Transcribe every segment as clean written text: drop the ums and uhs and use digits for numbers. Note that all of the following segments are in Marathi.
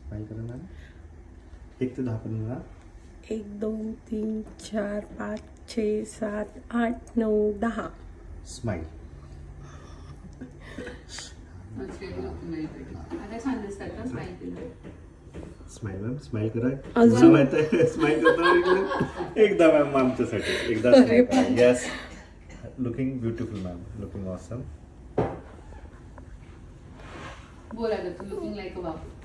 स्माइल करा मॅम. 1 ते 10 पर्यंत म्हणा. 1 2 3 4 5 6 7 8 9 10. स्माइल. Smile ma'am. स्माइल करा. अजून माहित आहे स्माइल करता. एकदा मॅम आमच्यासाठी एकदा स्माइल करा. Yes. Looking beautiful ma'am. Looking awesome. बोला तू लुकिंग लाईक अ बाबू.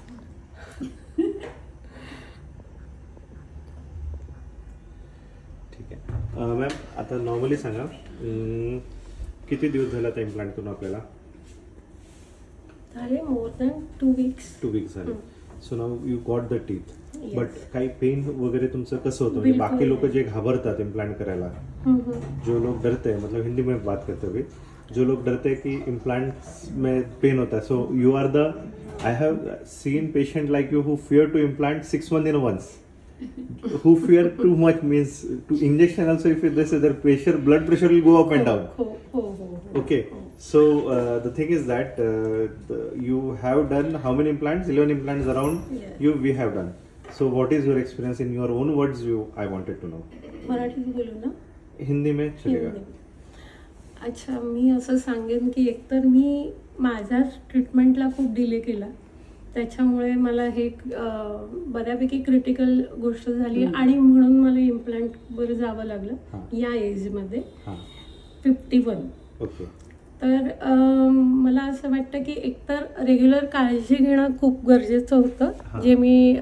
ठीक आहे मॅम. आता नॉर्मली सांगा किती दिवस झाला आता इम्प्लांट करून आपल्याला? झाले मोर दॅन 2 weeks. 2 weeks झाले. So now you got the teeth. Yes. But काही पेन वगैरे तुमचं कसं होतं? म्हणजे बाकी लोक जे घाबरतात इम्प्लांट करायला, जो लोग डरते हैं, मतलब हिंदी में बात करते हुए, जो लोग डरते हैं कि इम्प्लांट में पेन होता है, so you are the, I have seen patient like you who fear to implant 6 months in once, who fear too much, means to injection also if this is their pressure, blood pressure will go up and down. Okay, so the thing is that you have done how many implants? 11 implants around. Yeah. We have done. So what is your experience in your own words? I wanted to know. मराठीत बोलू ना? हिंदी में चलेगा. अच्छा, मी असं सांगेन की एकतर मी माझ्या ट्रीटमेंटला खूप डिले केला, त्याच्यामुळे मला हे बऱ्यापैकी क्रिटिकल गोष्ट झाली आणि म्हणून मला इम्प्लांटवर जावं लागलं या एजमध्ये. 51. ओके. तर मला असं वाटतं की एकतर रेग्युलर काळजी घेणं खूप गरजेचं होतं, जे मी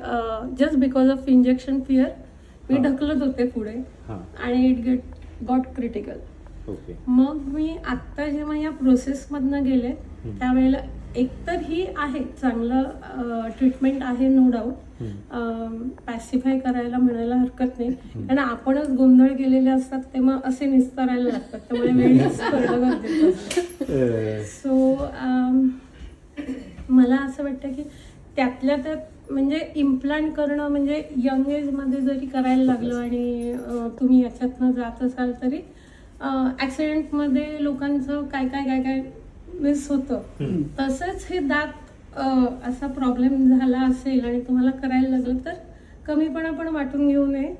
just because of injection fear मी ढकलत होते पुढे आणि इट गॉट क्रिटिकल. ओके. मग मी आत्ता जेव्हा या प्रोसेसमधनं गेले त्यावेळेला एकतर ही आहे चांगलं ट्रीटमेंट आहे, नो डाऊट. पॅसिफाय करायला म्हणायला हरकत नाही, कारण आपणच गोंधळ केलेले असतात तेव्हा असे निस्तारायला लागतात, त्यामुळे वेळीच करणं गरजेचं. सो मला असं वाटतं की त्यातल्या त्यात म्हणजे इम्प्लांट करणं म्हणजे यंग एजमध्ये जरी करायला लागलं आणि तुम्ही याच्यातनं जात असाल तरी ऍक्सिडेंटमध्ये लोकांचं काय काय काय काय मिस होतं. तसंच हे दात असा प्रॉब्लेम झाला असेल आणि तुम्हाला करायला लागलं तर कमीपणा पण वाटून घेऊ नये,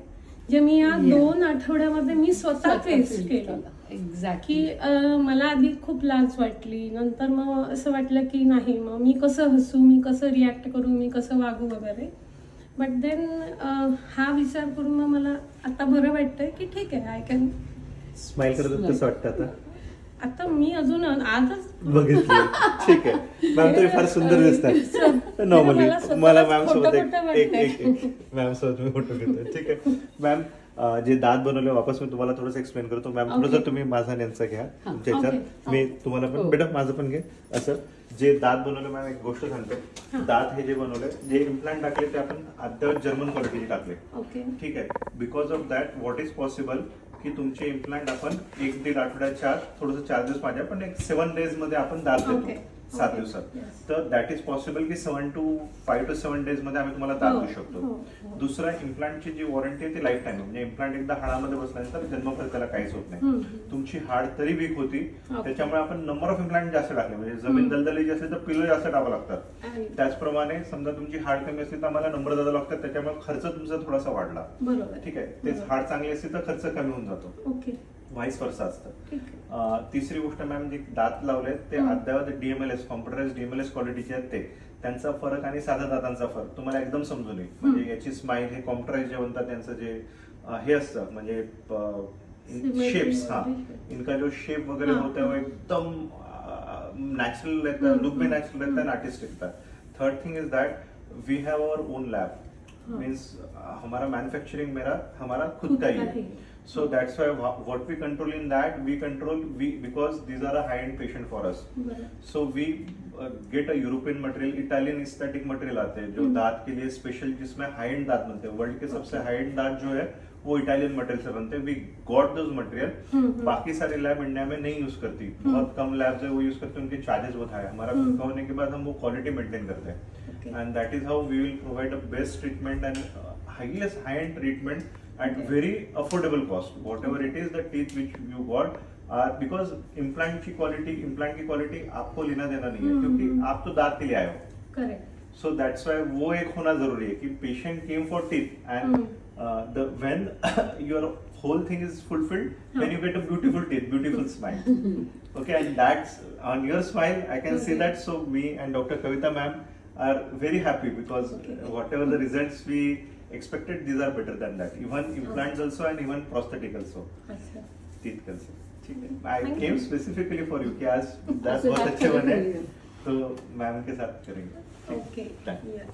जे मी या 2 आठवड्यामध्ये मी स्वतः फेस केलं. की मला आधी खूप लाज वाटली, नंतर मग असं वाटलं की नाही, मग मी कसं हसू, मी कसं रिॲक्ट करू, मी कसं वागू वगैरे. बट देन हा विचार करून मग मला आता बरं वाटतंय की ठीक आहे, आय कॅन स्माइल करत. कसं वाटतं आता? आता मी अजून आजच बघितलं. ठीक आहे मॅम, तरी फार सुंदर दिसतात नॉर्मली. मला मॅम सोबत मॅम सोबत मी फोटो घेतोय. ठीक आहे मॅम. जे दात बनवले वापस मी तुम्हाला थोडंसं एक्सप्लेन करतो. मॅम थोडंसं तुम्ही माझा यांचा घ्या तुमच्या ह्याच्यात, मी तुम्हाला पण बेटा माझं पण घे. असं जे दात बनवले मॅम, एक गोष्ट सांगतो. दात हे जे बनवले, जे इम्प्लांट टाकले ते आपण अद्याप जर्मन क्वालिटीचे टाकले. ठीक आहे. Because of that what is possible की तुमचे इम्प्लांट आपण 1-1.5 आठवड्याच्या थोडंसं 4 दिवस माझ्या पण एक 7 days मध्ये आपण दात देतो. 7 दिवसात. तर दॅट इज पॉसिबल की 5 to 7 days मध्ये आम्ही तुम्हाला दात देऊ शकतो. दुसरा, इम्प्लांटची जी वॉरंटी आहे ती लाईफ टाईम. म्हणजे इम्प्लांट एकदा हाडामध्ये बसल्यानंतर जन्मभर त्याला काहीच होत नाही. तुमची हाड तरी वीक होती, त्याच्यामुळे आपण नंबर ऑफ इम्प्लांट जास्त टाकले. म्हणजे जमीन दलदलीची असेल तर पिलं जास्त टाकावं लागतात. त्याचप्रमाणे समजा तुमची हाड कमी असली तर आम्हाला नंबर जादा लागतात, त्याच्यामुळे खर्च तुमचा थोडासा वाढला. ठीक आहे. तेच हाड चांगली असली तर खर्च कमी होऊन जातो. व्हाईस वर्सा असतं. तिसरी गोष्ट मॅम, जे दात लावले ते अद्यावत DMLS, कॉम्प्युटराइज DMLS क्वालिटीचे आहेत, ते त्यांचा फरक आणि साध्या दातांचा फरक तुम्हाला एकदम समजून येईल. म्हणजे याची स्माइल, हे कॉम्प्युटराइज जे म्हणतात त्यांचं जे हे असतं, म्हणजे शेप्स, इनका जो शेप वगैरे होता है वो एकदम नेचुरल रहता है, लुक में नेचुरल रहता है, आर्टिस्टिक रहता है. Third thing is that we have our own lab, means हमारा मैन्युफैक्चरिंग हमारा खुद का ही है. So that's why what we control in that, because these are a high-end patient for us. So we get a European material, Italian aesthetic material आते हैं जो दांत के लिए स्पेशल, जिसमें हाई-एंड दांत बनते हैं. वर्ल्ड के सबसे हाई-एंड दांत जो है वो इटालियन मटेरियल से बनते हैं. We got those material. बाकी सारे लैब इंडिया में नहीं यूज करती, बहुत कम लैब्स है वो यूज करते हैं, उनके चार्जेस बहुत हाई. हमारा खुद का होने के बाद हम वो क्वालिटी मेंटेन करते हैं, and that is how we will provide a best treatment and highest high end treatment at very affordable cost. Whatever it is, the teeth which you got are, because implant की क्वालिटी आपको लेना देना नहीं है, क्योंकि आप तो दांत के लिए आए हो. करेक्ट. सो दैट्स वाई वो एक होना जरूरी है कि patient came for teeth end the when your whole thing is fulfilled when you get a beautiful teeth, beautiful smile. Okay, and that's on your smile. I can say that. So me and Dr. Kavita ma'am are very happy because whatever the results we expected, these are better than that. Even implants also and even prosthetic also. अच्छा. Teeth also. ठीक है. I came specifically for you कि आज दांत बहुत अच्छे बने तो मैम के साथ करेंगे. ओके. Done. Yeah.